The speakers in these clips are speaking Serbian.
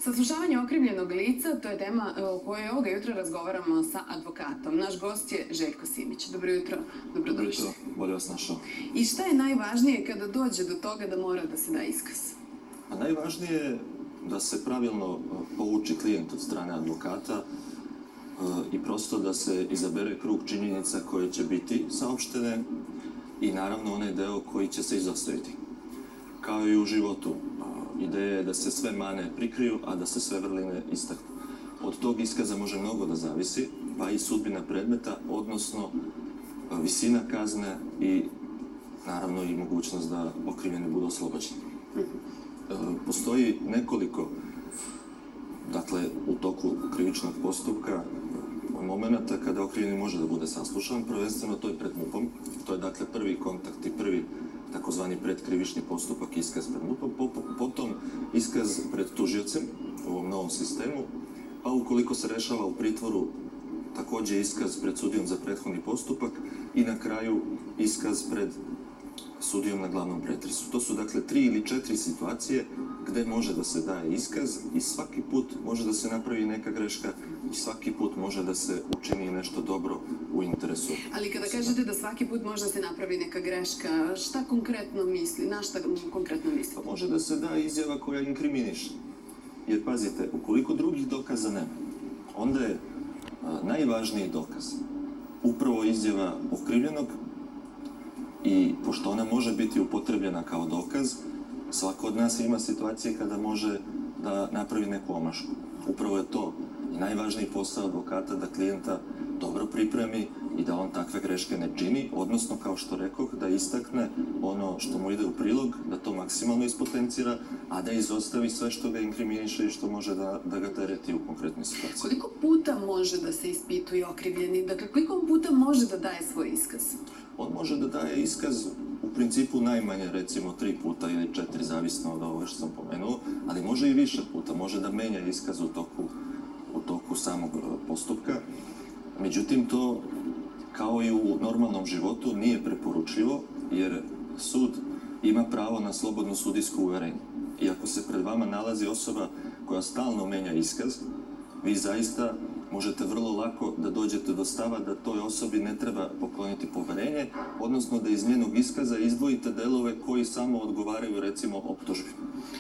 Saslušavanje okrivljenog lica, to je tema o kojoj ovoga jutra razgovaramo sa advokatom. Naš gost je Željko Simić. Dobro jutro, dobrodošli. Dobro jutro, bolje vas našao. I šta je najvažnije kada dođe do toga da mora da se da iskaz? A najvažnije je da se pravilno pouči klijent od strane advokata i prosto da se izabere krug činjenica koje će biti saopštene i naravno onaj deo koji će se izostaviti. Kao i u životu, ideja je da se sve mane prikriju, a da se sve vrline istaknu. Od tog iskaza može mnogo da zavisi, pa i sudbina predmeta, odnosno visina kazne i naravno i mogućnost da okrivljeni budu oslobođeni. Postoji nekoliko, dakle, u toku krivičnog postupka momenta kada okrivljeni može da bude saslušan, prvenstveno to je pred MUP-om, to je dakle prvi kontakt i prvi takozvani predkrivični postupak, iskaz pred MUP-om, potom iskaz pred tužiocem u ovom novom sistemu, pa ukoliko se rešava u pritvoru, takođe iskaz pred sudijom za prethodni postupak i na kraju iskaz pred sudijom na glavnom pretresu. To su dakle 3 ili 4 situacije gde može da se daje iskaz i svaki put može da se napravi neka greška i svaki put može da se učini nešto dobro u interesu. Ali kada kažete da svaki put može da se napravi neka greška, šta konkretno misli? Na šta konkretno misli? Pa može da se da izjava koja inkriminiše. Jer pazite, ukoliko drugih dokaza nema, onda je najvažniji dokaz upravo izjava okrivljenog. I pošto ona može biti upotrebljena kao dokaz, svako od nas ima situacije kada može da napravi neku omašku. Upravo je to i najvažniji posao advokata da klijenta dobro pripremi i da on takve greške ne čini, odnosno, kao što rekoh, da istakne ono što mu ide u prilog, da to maksimalno ispotencira, a da izostavi sve što ga inkriminiše i što može da ga tereti u konkretnoj situaciji. Koliko puta može da se ispituje okrivljeni? Dakle, koliko puta može da daje svoj iskaz? On može da daje iskaz u principu najmanje, recimo 3 puta ili 4, zavisno od ovoga što sam pomenuo, ali može i više puta, može da menja iskaz u toku samog postupka. Međutim, to, kao i u normalnom životu, nije preporučljivo, jer sud ima pravo na slobodno sudijsko uverenje. I ako se pred vama nalazi osoba koja stalno menja iskaz, vi zaista možete vrlo lako da dođete do stava da toj osobi ne treba pokloniti poverenje, odnosno da iz njenog iskaza izdvojite delove koji samo odgovaraju, recimo, optužbi.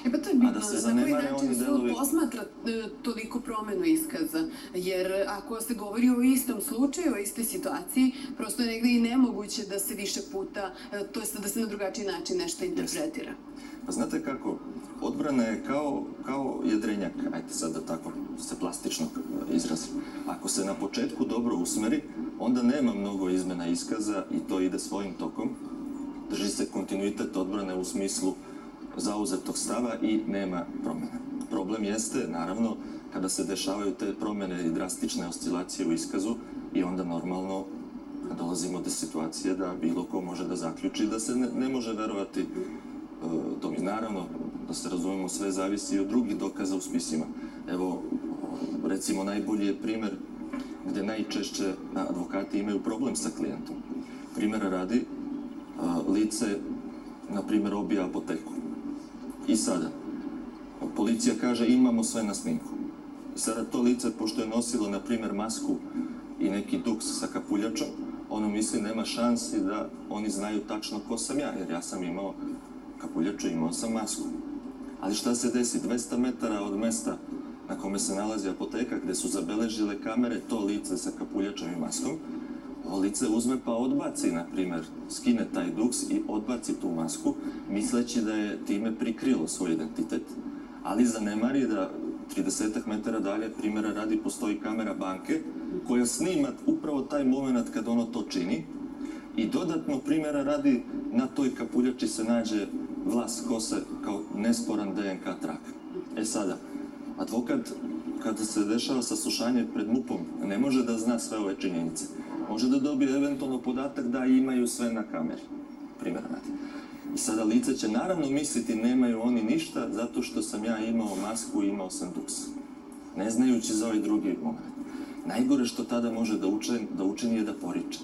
Pa to je bitno, na koji način sud posmatra toliko promenu iskaza, jer ako se govori o istom slučaju, o istoj situaciji, prosto je negde i nemoguće da se više puta, to je da se na drugačiji način nešto interpretira. Pa znate kako, odbrana je kao jedrenjak, ajte sad da tako se plastično izrazim. Ako se na početku dobro usmeri, onda nema mnogo izmena iskaza i to ide svojim tokom. Drži se kontinuitet odbrane u smislu zauzetog stava i nema promjena. Problem jeste, naravno, kada se dešavaju te promjene i drastične oscilacije u iskazu i onda normalno dolazimo do situacije da bilo ko može da zaključi da se ne može verovati to mi. Naravno, da se razumemo, sve zavisi i od drugih dokaza u spisima. Evo, recimo, najbolji je primer gde najčešće advokati imaju problem sa klijentom. Primera radi, lice, na primjer, obija apoteku. I sada, policija kaže imamo sve na snimku. I sada to lice, pošto je nosilo, na primjer, masku i neki duks sa kapuljačom, ono misli nema šansi da oni znaju tačno ko sam ja, jer ja sam imao kapuljaču, imao sam masku. Ali šta se desi? 200 metara od mesta na kome se nalazi apoteka, gde su zabeležile kamere to lice sa kapuljačom i maskom, ovo lice uzme pa odbaci, na primjer, skine taj duks i odbaci tu masku, misleći da je time prikrilo svoj identitet, ali zanemari da 30 metara dalje, primjera radi, postoji kamera banke koja snima upravo taj moment kad ono to čini i dodatno, primjera radi, na toj kapuljači se nađe vlas kose kao nesporan DNK trag. E sada, advokat, kada se dešava saslušanje pred MUP-om, ne može da zna sve ove činjenice. Može da dobije eventualno podatak da imaju sve na kameri, primjera radi. I sada lice će naravno misliti nemaju oni ništa zato što sam ja imao masku i imao sam duks. Ne znajući za ovaj drugi moment. Najgore što tada može da učini je da poriče.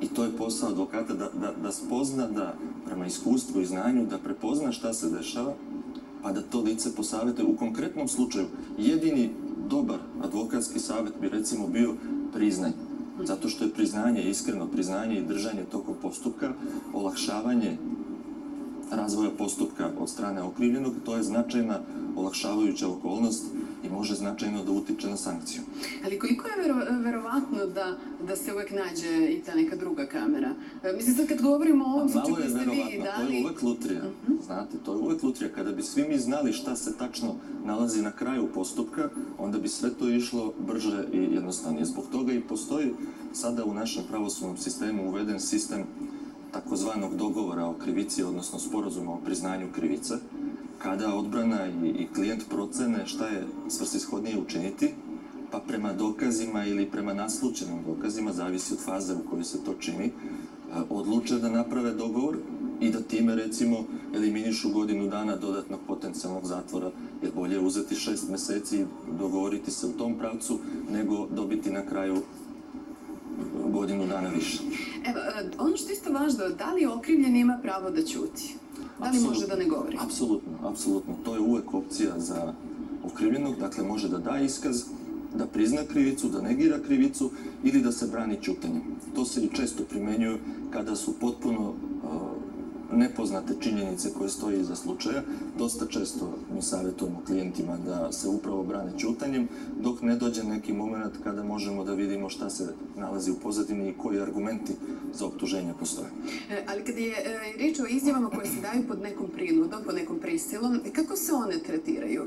I to je posao advokata, da spozna, da prema iskustvu i znanju, da prepozna šta se dešava pa da to lice posavjetuje. U konkretnom slučaju, jedini dobar advokatski savjet bi recimo bio priznaj. Zato što je priznanje, iskreno priznanje i držanje tokom postupka, olakšavanje razvoja postupka od strane okrivljenog, to je značajna olakšavajuća okolnost i može značajno da utiče na sankciju. Ali koliko je verovatno da se uvek nađe i ta neka druga kamera? Mislim, sad kad govorimo o ovom slučaju koji ste vi dali... To je uvek lutrija, znate, to je uvek lutrija. Kada bi svi mi znali šta se tačno nalazi na kraju postupka, onda bi sve to išlo brže i jednostavnije. Zbog toga i postoji sada u našem pravosudnom sistemu uveden sistem takozvanog dogovora o krivici, odnosno sporazuma o priznanju krivice, kada odbrana i klijent procene šta je svrsishodnije učiniti, pa prema dokazima ili prema naslučenim dokazima, zavisi od faze u kojoj se to čini, odluče da naprave dogovor i da time, recimo, eliminišu godinu dana dodatnog potencijalnog zatvora, jer bolje je uzeti 6 meseci i dogovoriti se u tom pravcu, nego dobiti na kraju godinu dana više. Evo, ono što je isto važno, da li okrivljeni ima pravo da ćuti? Da li može da ne govori? Apsolutno. To je uvek opcija za okrivljenog, dakle može da da iskaz, da prizna krivicu, da negira krivicu ili da se brani ćutanjem. To se i često primenjuje kada su potpuno nepoznate činjenice koje stoje iza slučaja. Dosta često mi savjetujemo klijentima da se upravo brane ćutanjem, dok ne dođe neki moment kada možemo da vidimo šta se nalazi u pozadini i koji argumenti za optuženje postoje. Ali kada je reč o izjavama koje se daju pod nekom prinudom, pod nekom prisilom, kako se one tretiraju?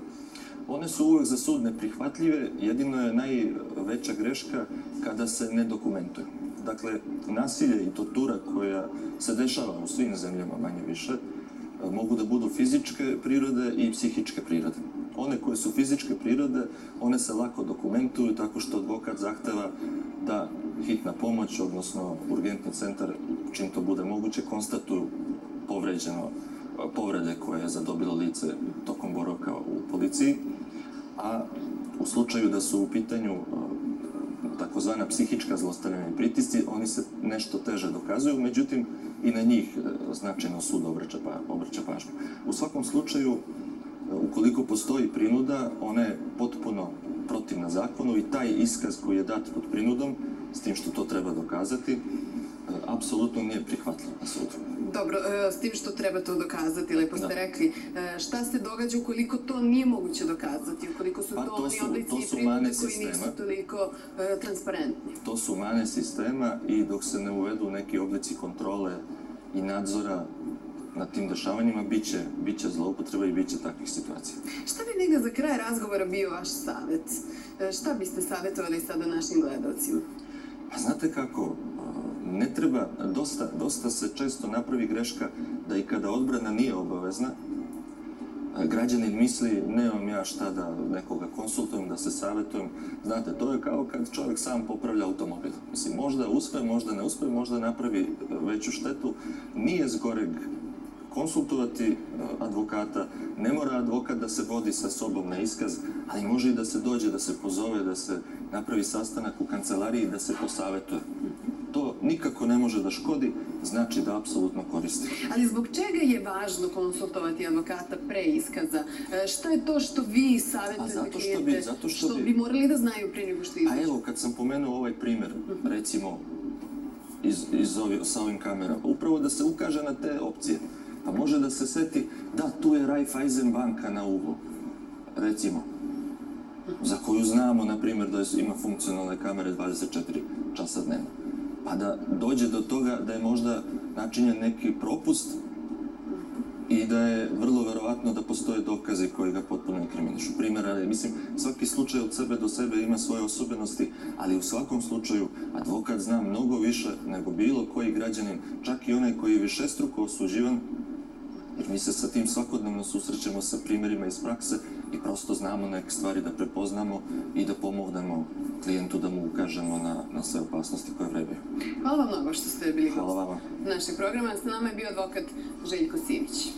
One su uvek za sud neprihvatljive, jedino je najveća greška kada se ne dokumentuju. Dakle, nasilje i tortura koja se dešava u svim zemljama manje više, mogu da budu fizičke prirode i psihičke prirode. One koje su fizičke prirode, one se lako dokumentuju tako što advokat zahteva da hitna pomoć, odnosno urgentni centar, čim to bude moguće, konstatuju povrede koje je zadobilo lice tokom boravka u policiji, a u slučaju da su u pitanju takozvana psihička zlostavljanja i pritisci, oni se nešto teže dokazuju, međutim i na njih značajno sud obraća pažnju. U svakom slučaju, ukoliko postoji prinuda, ona je potpuno protivna zakonu i taj iskaz koji je dat pod prinudom, s tim što to treba dokazati, apsolutno nije prihvatljiv na sudu. Dobro, s tim što treba to dokazati, lepo ste rekli. Šta se događa ukoliko to nije moguće dokazati, ukoliko su to oni oblici i prinude koji nisu toliko transparentni? To su mane sistema i dok se ne uvedu neki oblici kontrole i nadzora na tim dešavanjima, bit će zloupotreba i bit će takvih situacija. Šta bi negde za kraj razgovora bio vaš savjet? Šta biste savjetovali sada našim gledalcima? Pa znate kako, ne treba, dosta se često napravi greška da i kada odbrana nije obavezna, građanin misli, nemam ja šta da nekoga konsultujem, da se savjetujem. Znate, to je kao kad čovjek sam popravlja automobil. Mislim, možda uspe, možda ne uspe, možda napravi veću štetu. Nije zgoreg konsultovati advokata, ne mora advokat da se vodi sa sobom na iskaz, ali može i da se dođe, da se pozove, da se napravi sastanak u kancelariji, da se posavetuje. To nikako ne može da škodi, znači da apsolutno koristi. Ali zbog čega je važno konsultovati advokata pre iskaza? Šta je to što vi savjetujete klijente, što bi morali da znaju pre nego što izađu? A evo, kad sam pomenuo ovaj primer, recimo, sa ovim kamerama, upravo da se ukaže na te opcije. Pa može da se seti, da, tu je Raiffeisen banka na uglu, recimo, za koju znamo, na primjer, da ima funkcionalne kamere 24 časa dnevno. Pa da dođe do toga da je možda načinjen neki propust i da je vrlo verovatno da postoje dokazi koji ga potpuno inkriminišu. Primjer, mislim, svaki slučaj od sebe do sebe ima svoje osobenosti, ali u svakom slučaju advokat zna mnogo više nego bilo koji građanin, čak i onaj koji je višestruko osuđivan, jer mi se sa tim svakodnevno susrećemo sa primjerima iz prakse i prosto znamo neke stvari da prepoznamo i da pomognemo klijentu da mu ukažemo na sve opasnosti koje vrebaju. Hvala vam mnogo što ste bili gost Hvala vama. našeg programa. S nama je bio advokat Željko Simić.